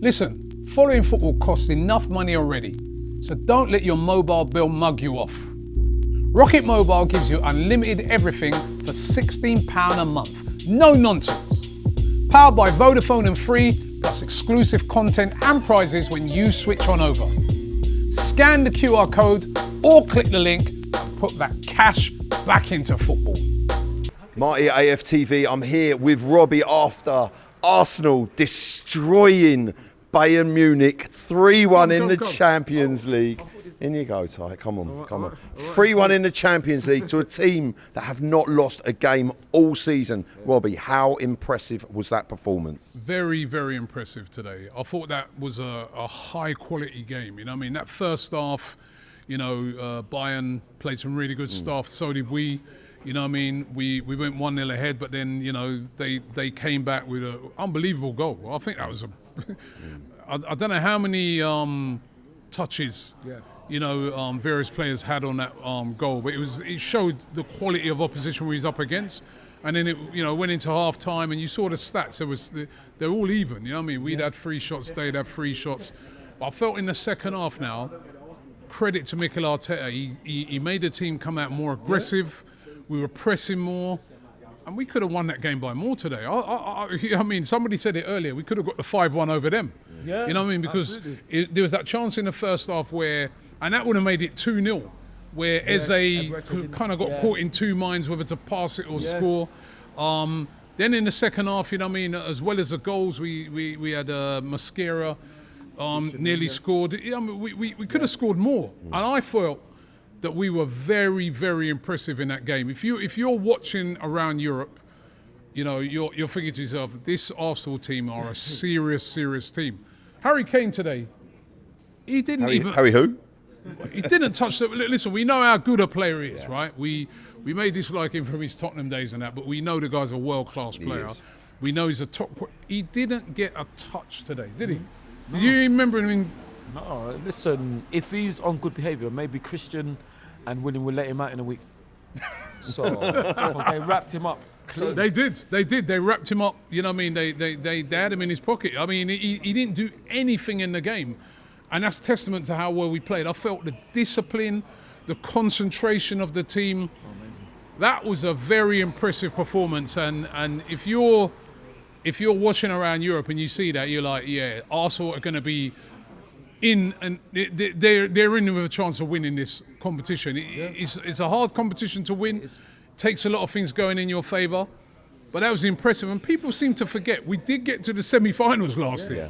Listen, following football costs enough money already, so don't let your mobile bill mug you off. Rocket Mobile gives you unlimited everything for £16 a month. No nonsense. Powered by Vodafone and Free, plus exclusive content and prizes when you switch on over. Scan the QR code or click the link and put that cash back into football. Marty at AFTV, I'm here with Robbie after Arsenal destroying Bayern Munich 3-1 in the Champions League. In you go, Ty. Come on. 3-1 in the Champions League to a team that have not lost a game all season. Robbie, how impressive was that performance? Very, very impressive today. I thought that was a high-quality game. You know what I mean? That first half, Bayern played some really good stuff. So did we. You know what I mean? We went 1-0 ahead, but then, they came back with an unbelievable goal. I think that was I don't know how many touches various players had on that goal, but it showed the quality of opposition we was up against. And then it went into half time, and you saw the stats. They're all even. You know what I mean? We'd had 3 shots, they'd had 3 shots. But I felt in the second half now, credit to Mikel Arteta, he made the team come out more aggressive. We were pressing more, and we could have won that game by more today. I mean, somebody said it earlier. We could have got the 5-1 over them. Yeah, you know what I mean? Because there was that chance in the first half where, and that would have made it 2-0, where Eze kind of got caught in two minds whether to pass it or score. Then in the second half, as well as the goals, we had Mascara nearly scored. We could have scored more, and I felt that we were very, very impressive in that game. If you're watching around Europe, you're thinking to yourself, this Arsenal team are a serious team. Harry Kane today, he didn't Harry who? He didn't touch the. Listen, we know how good a player he is, right? We may dislike him from his Tottenham days and that, but we know the guy's a world-class player. We know he's a top. He didn't get a touch today, did he? No. Did you remember him? No, listen, if he's on good behaviour, maybe Christian and William will let him out in a week. So they wrapped him up. So they did. They wrapped him up. You know what I mean? They had him in his pocket. I mean, he didn't do anything in the game. And that's testament to how well we played. I felt the discipline, the concentration of the team. That was a very impressive performance. And if you're watching around Europe and you see that, you're like, yeah, Arsenal are going to be in, and they're in with a chance of winning this competition. It's a hard competition to win. Takes a lot of things going in your favour. But that was impressive, and people seem to forget we did get to the semi-finals last year.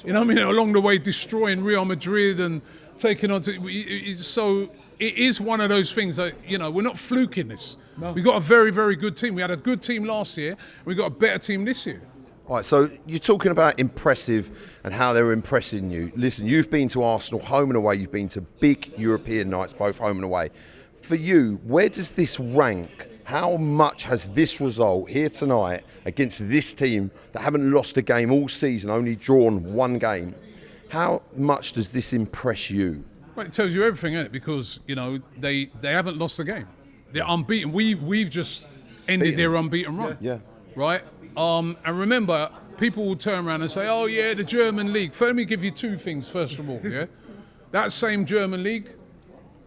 You know what I mean? Along the way, destroying Real Madrid and taking on to. So it is one of those things that we're not fluking this. No. We got a very, very good team. We had a good team last year. We got a better team this year. All right, so you're talking about impressive and how they were impressing you. Listen, you've been to Arsenal home and away. You've been to big European nights, both home and away. For you, where does this rank? How much has this result here tonight against this team that haven't lost a game all season, only drawn one game, how much does this impress you? Well, it tells you everything, isn't it? Because, they haven't lost a game. They're unbeaten. We've just ended their unbeaten run. Yeah. Right? And remember, people will turn around and say, oh, yeah, the German league. Let me give you 2 things, first of all, yeah? That same German league,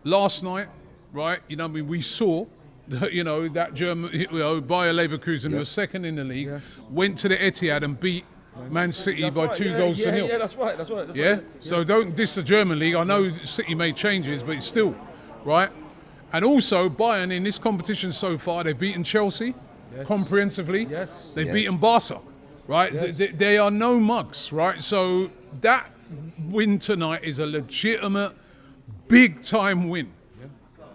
last night, right, we saw that German, Bayer Leverkusen was second in the league, went to the Etihad and beat Man City by 2 goals to 0. Yeah, that's right. So don't diss the German league. I know City made changes, but it's still, right? And also, Bayern in this competition so far, they've beaten Chelsea comprehensively. They've beaten Barca, right? They are no mugs, right? So that win tonight is a legitimate, big-time win.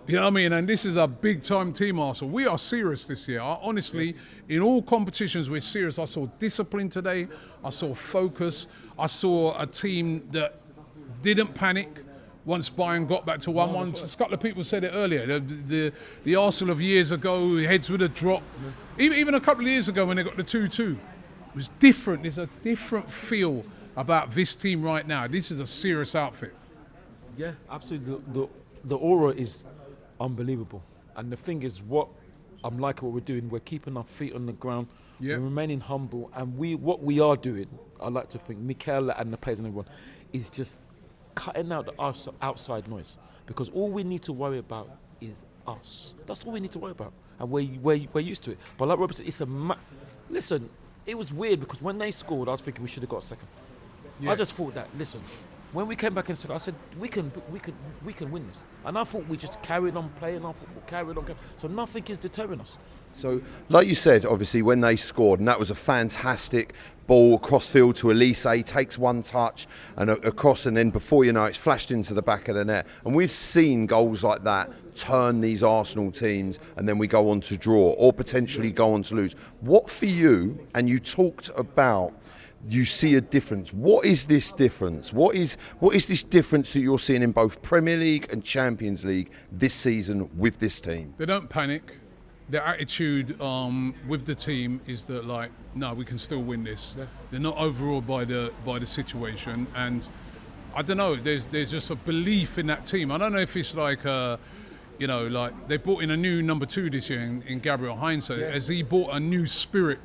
You know what I mean? And this is a big-time team, Arsenal. We are serious this year. Honestly, in all competitions, we're serious. I saw discipline today. I saw focus. I saw a team that didn't panic once Bayern got back to 1-1. A couple of people said it earlier. The Arsenal of years ago, heads would have dropped. Even a couple of years ago when they got the 2-2, it was different. There's a different feel about this team right now. This is a serious outfit. Yeah, absolutely. The aura is unbelievable, and the thing is, what I'm liking what we're doing, we're keeping our feet on the ground, we're remaining humble, and what we are doing, I like to think Mikel and the players and everyone is just cutting out the outside noise, because all we need to worry about is us. That's all we need to worry about, and we're used to it. But like Robbie said, it's listen, it was weird because when they scored, I was thinking we should have got a second. Yeah. I just thought that, listen, when we came back in the second, I said we can win this, and I thought we just carried on playing our football, carried on. So nothing is deterring us. So, like you said, obviously, when they scored, and that was a fantastic ball across field to Elise, takes one touch and across, and then before you know it's flashed into the back of the net. And we've seen goals like that turn these Arsenal teams, and then we go on to draw or potentially go on to lose. What for you, and you talked about, you see a difference. What is this difference? What is this difference that you're seeing in both Premier League and Champions League this season with this team? They don't panic. Their attitude with the team is that, like, no, we can still win this. Yeah. They're not overawed by the situation, and I don't know. There's just a belief in that team. I don't know if it's like like they brought in a new number 2 this year in Gabriel Heinze, as he brought a new spirit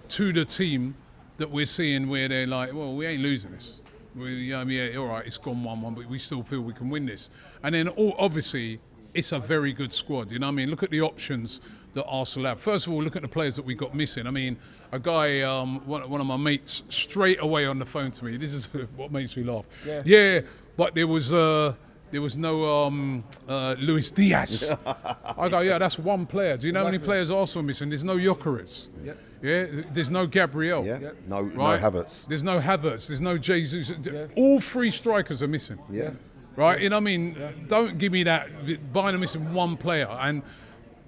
to the team that we're seeing, where they're like, well, we ain't losing this. All right, it's gone 1-1, but we still feel we can win this. And then obviously, it's a very good squad. You know what I mean? Look at the options that Arsenal have. First of all, look at the players that we got missing. I mean, a guy, one of my mates, straight away on the phone to me. This is what makes me laugh. Yeah, but there was no Luis Diaz. I go, yeah, that's one player. Do you know how many players Arsenal are missing? There's no Gyökeres. Yeah, there's no Gabriel. No Havertz. There's no Havertz. There's no Jesus. All 3 strikers are missing. Right, you know what I mean? Don't give me that. Bayern are missing one player, and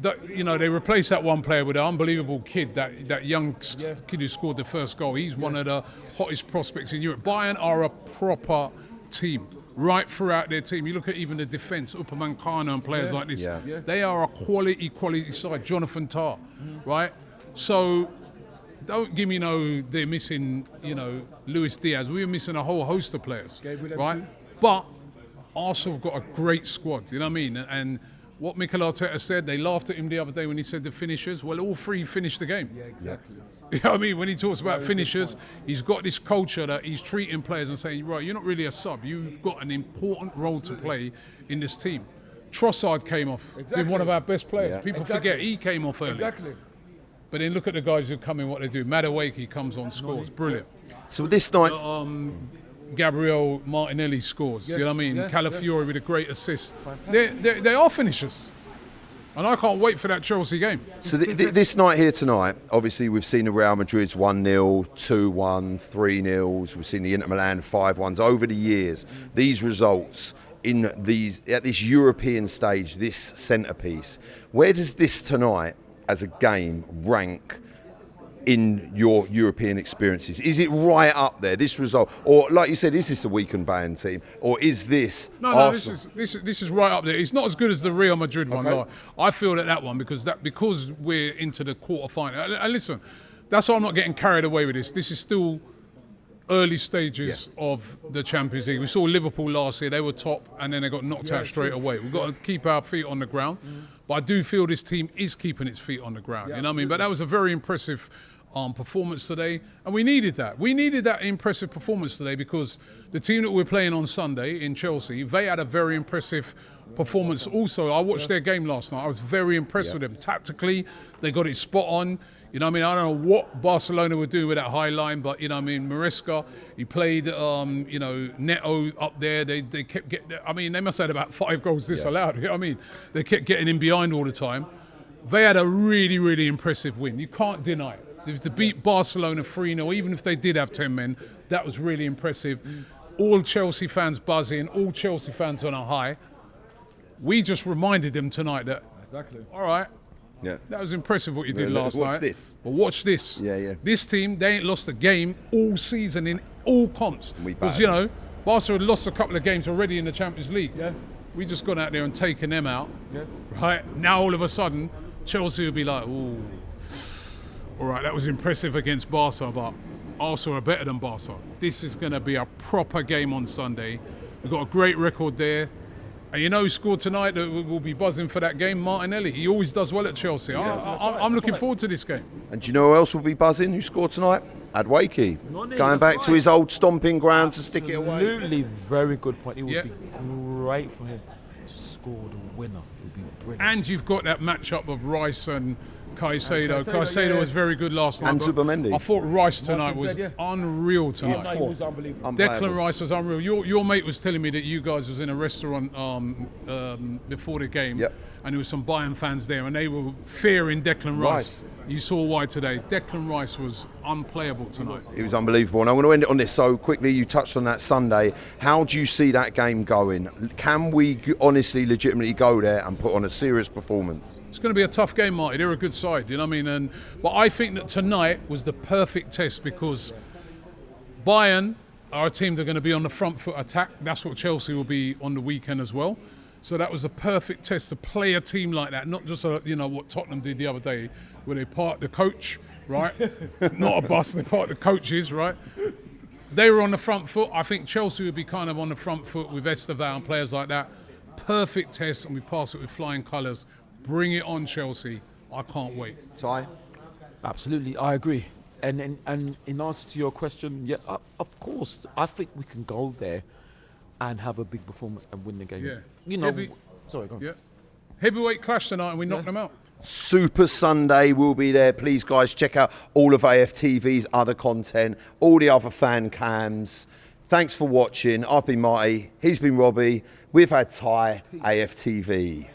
they replaced that one player with an unbelievable kid, that young kid who scored the first goal. He's one of the hottest prospects in Europe. Bayern are a proper team right throughout their team. You look at even the defence, Upamecano and players like this. They are a quality side. Jonathan Tah, right? So don't give me they're missing Luis Diaz. We were missing a whole host of players, right? But Arsenal have got a great squad, you know what I mean? And what Mikel Arteta said, they laughed at him the other day when he said the finishers. Well, all 3 finished the game. Yeah, exactly. You know what I mean? When he talks about finishers, he's got this culture that he's treating players and saying, right, you're not really a sub. You've got an important role to play in this team. Trossard came off with one of our best players. People forget he came off early. Exactly. But then look at the guys who come in, what they do. Madueke comes on, scores. Brilliant. So this night... Gabriel Martinelli scores, you know what I mean? Calafiori with a great assist. They are finishers. And I can't wait for that Chelsea game. So this night here tonight, obviously we've seen the Real Madrid's 1-0, 2-1, 3-0s. We've seen the Inter Milan 5-1s. Over the years, these results at this European stage, this centrepiece, where does this tonight as a game rank in your European experiences? Is it right up there, this result? Or like you said, is this a weakened Bayern team? Or is this Arsenal? This is right up there. It's not as good as the Real Madrid one. Though. I feel that one because we're into the quarter-final. And listen, that's why I'm not getting carried away with this. This is still early stages of the Champions League. We saw Liverpool last year. They were top and then they got knocked out straight away. We've got to keep our feet on the ground. But I do feel this team is keeping its feet on the ground. You know what I mean? But that was a very impressive performance today, and we needed that. We needed that impressive performance today because the team that we're playing on Sunday in Chelsea, they had a very impressive performance also. I watched their game last night. I was very impressed with them. Tactically, they got it spot on. You know what I mean? I don't know what Barcelona were doing with that high line, but, you know what I mean, Maresca, he played, Neto up there. They kept getting, they must have had about 5 goals disallowed. You know what I mean? They kept getting in behind all the time. They had a really, really impressive win. You can't deny it. To beat Barcelona 3-0, even if they did have 10 men, that was really impressive. All Chelsea fans buzzing, all Chelsea fans on a high. We just reminded them tonight that, all right, that was impressive what you did last night. Watch this. But watch this. This team, they ain't lost a game all season in all comps. Because, Barca had lost a couple of games already in the Champions League. We just gone out there and taken them out. Right? Now all of a sudden, Chelsea would be like, ooh. All right, that was impressive against Barca, but Arsenal are better than Barca. This is going to be a proper game on Sunday. We've got a great record there. And you know who scored tonight that will be buzzing for that game? Martinelli. He always does well at Chelsea. I'm looking forward to this game. And do you know who else will be buzzing who scored tonight? Adwakey, Noni, going that's back to right. his old stomping ground to stick it away. Absolutely, very good point. It would Yeah. be great for him to score the winner. It would be brilliant. And you've got that matchup of Rice and Caicedo. Caicedo, Caicedo yeah. was very good last night. And but Zubimendi. I thought Rice tonight Martin was said, yeah. unreal tonight. No, he was unbelievable. Unplayable. Declan Rice was unreal. Your mate was telling me that you guys was in a restaurant before the game, Yep. and there was some Bayern fans there, and they were fearing Declan Rice. Rice. You saw why today. Declan Rice was unplayable tonight. It was unbelievable. And I want to end it on this. So quickly, you touched on that Sunday. How do you see that game going? Can we honestly, legitimately go there and put on a serious performance? It's going to be a tough game, Marty. They're a good side, you know what I mean? But I think that tonight was the perfect test because Bayern are a team that are going to be on the front foot attack. That's what Chelsea will be on the weekend as well. So that was a perfect test to play a team like that, not just what Tottenham did the other day, where they parked the coach, right? Not a bus, they parked the coaches, right? They were on the front foot. I think Chelsea would be kind of on the front foot with Estevan and players like that. Perfect test, and we pass it with flying colours. Bring it on, Chelsea. I can't wait. Ty? Absolutely, I agree. And in answer to your question, yeah, of course, I think we can go there and have a big performance and win the game. Yeah. You know, Heavy- sorry, go on. Yeah. Heavyweight clash tonight, and we knocked them out. Super Sunday will be there. Please, guys, check out all of AFTV's other content, all the other fan cams. Thanks for watching. I've been Marty. He's been Robbie. We've had Ty, AFTV.